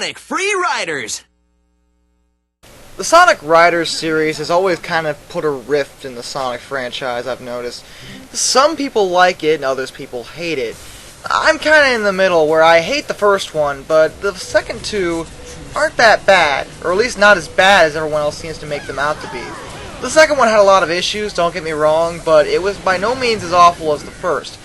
Sonic Free Riders! The Sonic Riders series has always kind of put a rift in the Sonic franchise, I've noticed. Some people like it and others people hate it. I'm kind of in the middle where I hate the first one, but the second two aren't that bad, or at least not as bad as everyone else seems to make them out to be. The second one had a lot of issues, don't get me wrong, but it was by no means as awful as the first.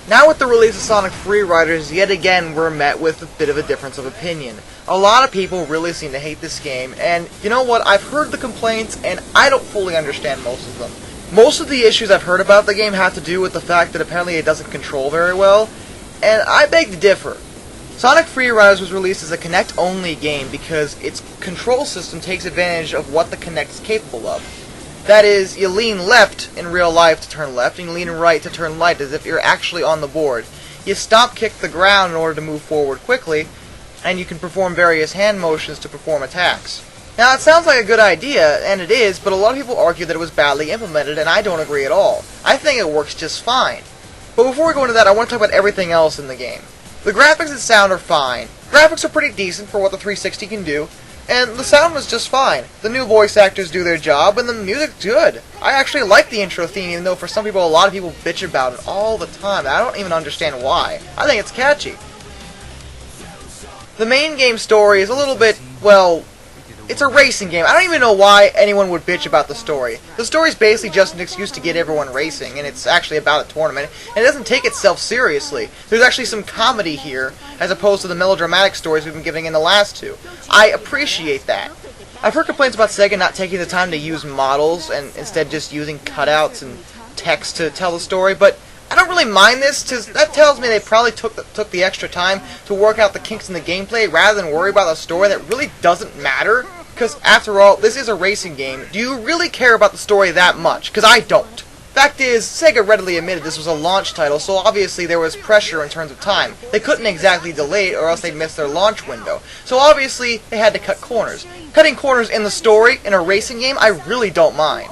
Now with the release of Sonic Free Riders, yet again we're met with a bit of a difference of opinion. A lot of people really seem to hate this game, and you know what, I've heard the complaints, and I don't fully understand most of them. Most of the issues I've heard about the game have to do with the fact that apparently it doesn't control very well, and I beg to differ. Sonic Free Riders was released as a Kinect-only game because its control system takes advantage of what the Kinect is capable of. That is, you lean left in real life to turn left, and you lean right to turn right as if you're actually on the board. You stomp kick the ground in order to move forward quickly, and you can perform various hand motions to perform attacks. Now, it sounds like a good idea, and it is, but a lot of people argue that it was badly implemented, and I don't agree at all. I think it works just fine. But before we go into that, I want to talk about everything else in the game. The graphics and sound are fine. Graphics are pretty decent for what the 360 can do, and the sound was just fine. The new voice actors do their job, and the music's good. I actually like the intro theme, even though for some people, a lot of people bitch about it all the time. I don't even understand why. I think it's catchy. The main game story is a little bit, well, it's a racing game. I don't even know why anyone would bitch about the story. The story's basically just an excuse to get everyone racing, and it's actually about a tournament, and it doesn't take itself seriously. There's actually some comedy here, as opposed to the melodramatic stories we've been getting in the last two. I appreciate that. I've heard complaints about Sega not taking the time to use models, and instead just using cutouts and text to tell the story, but I don't really mind this, because that tells me they probably took the extra time to work out the kinks in the gameplay rather than worry about a story that really doesn't matter. Because, after all, this is a racing game. Do you really care about the story that much? Because I don't. Fact is, Sega readily admitted this was a launch title, so obviously there was pressure in terms of time. They couldn't exactly delay it, or else they'd miss their launch window. So obviously, they had to cut corners. Cutting corners in the story, in a racing game, I really don't mind.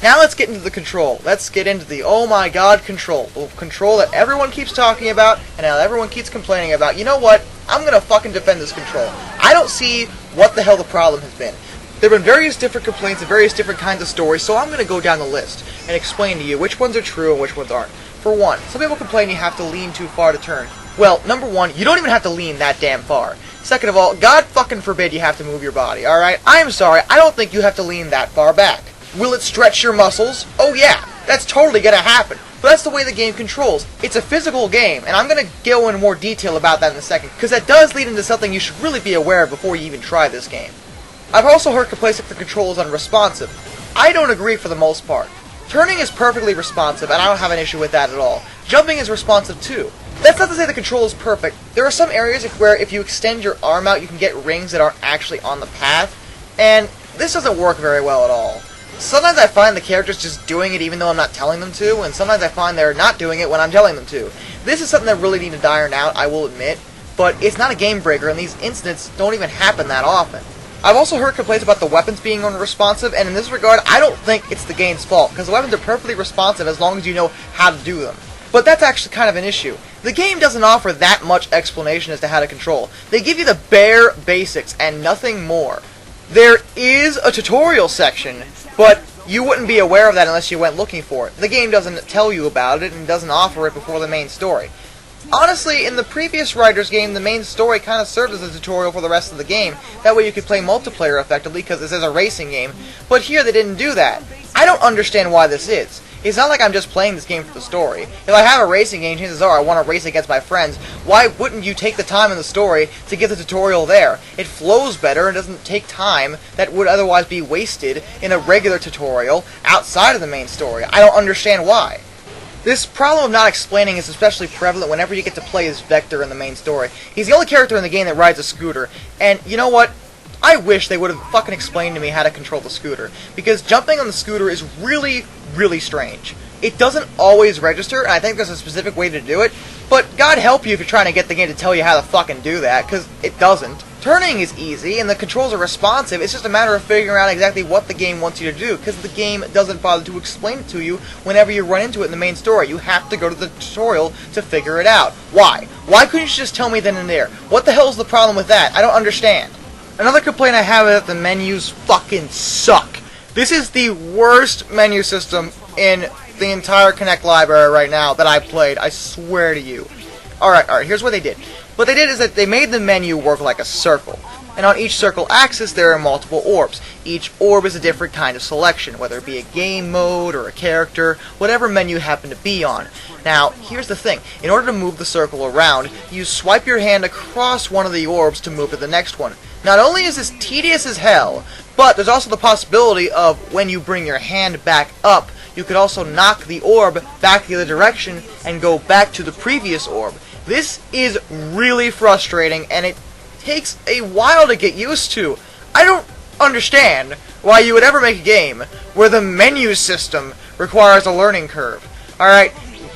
Now let's get into the control. Let's get into the oh my god control. The control that everyone keeps talking about, and how everyone keeps complaining about. You know what? I'm gonna fucking defend this control. I don't see what the hell the problem has been. There have been various different complaints and various different kinds of stories, so I'm gonna go down the list and explain to you which ones are true and which ones aren't. For one, some people complain you have to lean too far to turn. Well, number one, you don't even have to lean that damn far. Second of all, God fucking forbid you have to move your body, alright? I'm sorry, I don't think you have to lean that far back. Will it stretch your muscles? Oh yeah, that's totally gonna happen. But that's the way the game controls. It's a physical game, and I'm gonna go into more detail about that in a second, because that does lead into something you should really be aware of before you even try this game. I've also heard complaints that the control is unresponsive. I don't agree for the most part. Turning is perfectly responsive, and I don't have an issue with that at all. Jumping is responsive too. That's not to say the control is perfect. There are some areas where if you extend your arm out, you can get rings that aren't actually on the path, and this doesn't work very well at all. Sometimes I find the characters just doing it even though I'm not telling them to, and sometimes I find they're not doing it when I'm telling them to. This is something that really needs to iron out, I will admit, but it's not a game breaker, and these incidents don't even happen that often. I've also heard complaints about the weapons being unresponsive, and in this regard, I don't think it's the game's fault, because the weapons are perfectly responsive as long as you know how to do them. But that's actually kind of an issue. The game doesn't offer that much explanation as to how to control. They give you the bare basics and nothing more. There is a tutorial section, but you wouldn't be aware of that unless you went looking for it. The game doesn't tell you about it and doesn't offer it before the main story. Honestly, in the previous Riders game, the main story kind of served as a tutorial for the rest of the game. That way you could play multiplayer effectively, because this is a racing game. But here they didn't do that. I don't understand why this is. It's not like I'm just playing this game for the story. If I have a racing game, chances are I want to race against my friends. Why wouldn't you take the time in the story to get the tutorial there? It flows better and doesn't take time that would otherwise be wasted in a regular tutorial outside of the main story. I don't understand why. This problem of not explaining is especially prevalent whenever you get to play as Vector in the main story. He's the only character in the game that rides a scooter, and you know what? I wish they would have fucking explained to me how to control the scooter, because jumping on the scooter is really, really strange. It doesn't always register, and I think there's a specific way to do it, but God help you if you're trying to get the game to tell you how to fucking do that, because it doesn't. Turning is easy, and the controls are responsive. It's just a matter of figuring out exactly what the game wants you to do, because the game doesn't bother to explain it to you whenever you run into it in the main story. You have to go to the tutorial to figure it out. Why? Why couldn't you just tell me then and there? What the hell is the problem with that? I don't understand. Another complaint I have is that the menus fucking suck. This is the worst menu system in the entire Kinect library right now that I've played. I swear to you. Alright, here's what they did. What they did is that they made the menu work like a circle. And on each circle axis there are multiple orbs. Each orb is a different kind of selection, whether it be a game mode or a character, whatever menu you happen to be on. Now, here's the thing. In order to move the circle around, you swipe your hand across one of the orbs to move to the next one. Not only is this tedious as hell, but there's also the possibility of when you bring your hand back up, you could also knock the orb back the other direction and go back to the previous orb. This is really frustrating, and it takes a while to get used to. I don't understand why you would ever make a game where the menu system requires a learning curve. Alright,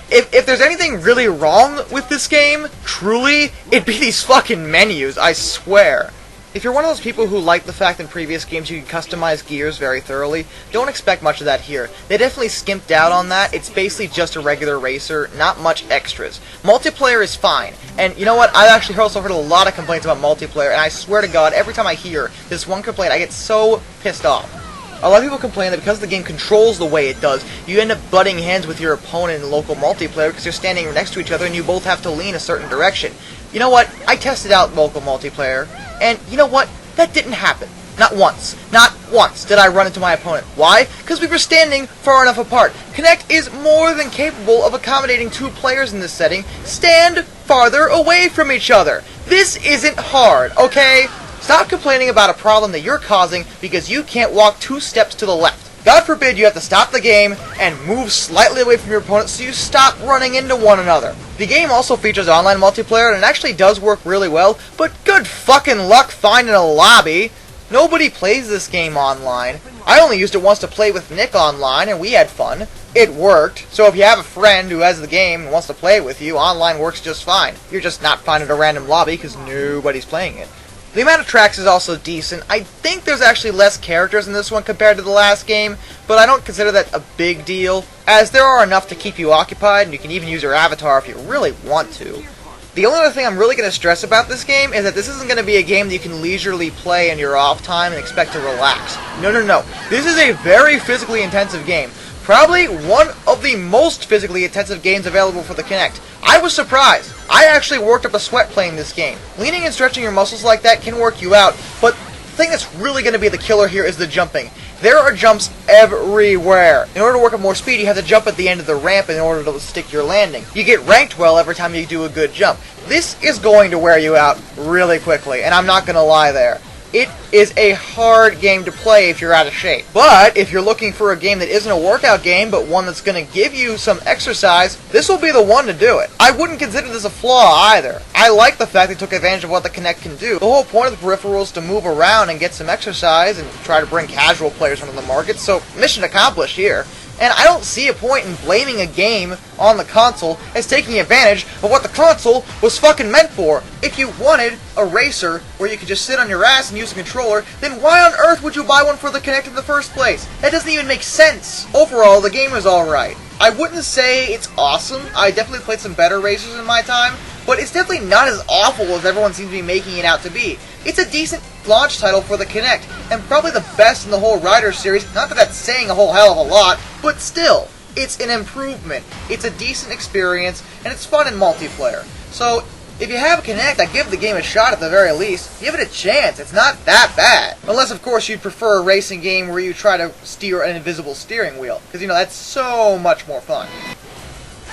if there's anything really wrong with this game, truly, it'd be these fucking menus, I swear. If you're one of those people who like the fact in previous games you can customize gears very thoroughly, don't expect much of that here. They definitely skimped out on that. It's basically just a regular racer, not much extras. Multiplayer is fine, and you know what? I've actually also heard a lot of complaints about multiplayer, and I swear to God, every time I hear this one complaint, I get so pissed off. A lot of people complain that because the game controls the way it does, you end up butting heads with your opponent in local multiplayer because you're standing next to each other and you both have to lean a certain direction. You know what? I tested out local multiplayer, and you know what? That didn't happen. Not once. Not once did I run into my opponent. Why? Because we were standing far enough apart. Kinect is more than capable of accommodating 2 players in this setting. Stand farther away from each other. This isn't hard, okay? Stop complaining about a problem that you're causing because you can't walk 2 steps to the left. God forbid you have to stop the game and move slightly away from your opponent so you stop running into one another. The game also features online multiplayer and it actually does work really well, but good fucking luck finding a lobby. Nobody plays this game online. I only used it once to play with Nick online and we had fun. It worked, so if you have a friend who has the game and wants to play it with you, online works just fine. You're just not finding a random lobby because nobody's playing it. The amount of tracks is also decent. I think there's actually less characters in this one compared to the last game, but I don't consider that a big deal, as there are enough to keep you occupied, and you can even use your avatar if you really want to. The only other thing I'm really going to stress about this game is that this isn't going to be a game that you can leisurely play in your off time and expect to relax. No. This is a very physically intensive game. Probably one of the most physically intensive games available for the Kinect. I was surprised. I actually worked up a sweat playing this game. Leaning and stretching your muscles like that can work you out, but the thing that's really going to be the killer here is the jumping. There are jumps everywhere. In order to work up more speed, you have to jump at the end of the ramp in order to stick your landing. You get ranked well every time you do a good jump. This is going to wear you out really quickly, and I'm not going to lie there. It is a hard game to play if you're out of shape. But if you're looking for a game that isn't a workout game, but one that's going to give you some exercise, this will be the one to do it. I wouldn't consider this a flaw either. I like the fact they took advantage of what the Kinect can do. The whole point of the peripheral is to move around and get some exercise and try to bring casual players into the market, so mission accomplished here. And I don't see a point in blaming a game on the console as taking advantage of what the console was fucking meant for. If you wanted a racer where you could just sit on your ass and use a controller, then why on earth would you buy one for the Kinect in the first place? That doesn't even make sense. Overall, the game is alright. I wouldn't say it's awesome. I definitely played some better racers in my time, but it's definitely not as awful as everyone seems to be making it out to be. It's a decent launch title for the Kinect, and probably the best in the whole Riders series. Not that that's saying a whole hell of a lot, but still, it's an improvement. It's a decent experience, and it's fun in multiplayer. So, if you have a Kinect, I give the game a shot at the very least. Give it a chance. It's not that bad. Unless, of course, you'd prefer a racing game where you try to steer an invisible steering wheel. Because, you know, that's so much more fun.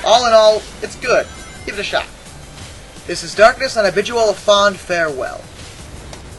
All in all, it's good. Give it a shot. This is Darkness, and I bid you all a fond farewell.